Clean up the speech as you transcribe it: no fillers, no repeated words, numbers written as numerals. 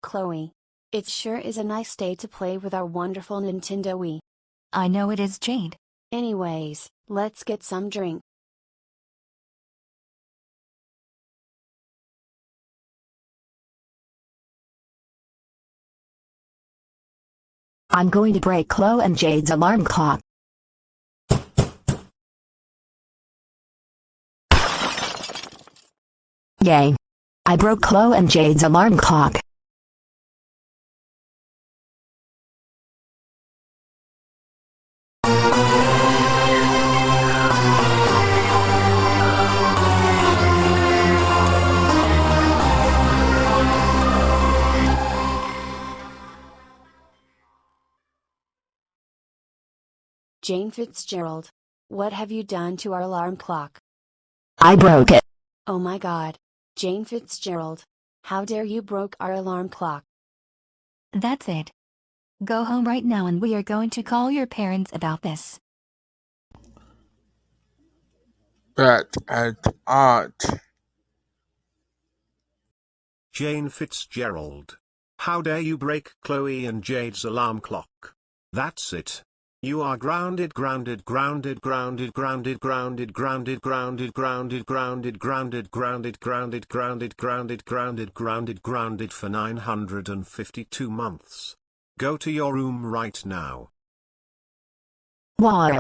Chloe. It sure is a nice day to play with our wonderful Nintendo Wii. I know it is, Jade. Anyways, let's get some drink. I'm going to break Cloe and Jade's alarm clock. Yay. I broke Cloe and Jade's alarm clock. Jane Fitzgerald. What have you done to our alarm clock? I broke it. Oh my god. Jane Fitzgerald. How dare you broke our alarm clock? That's it. Go home right now and we are going to call your parents about this. But at art. Jane Fitzgerald. How dare you break Chloe and Jade's alarm clock? That's it. You are grounded, grounded, grounded, grounded, grounded, grounded, grounded, grounded, grounded, grounded, grounded, grounded, grounded, grounded, grounded, grounded, grounded, grounded for 952 months. Go to your room right now. What?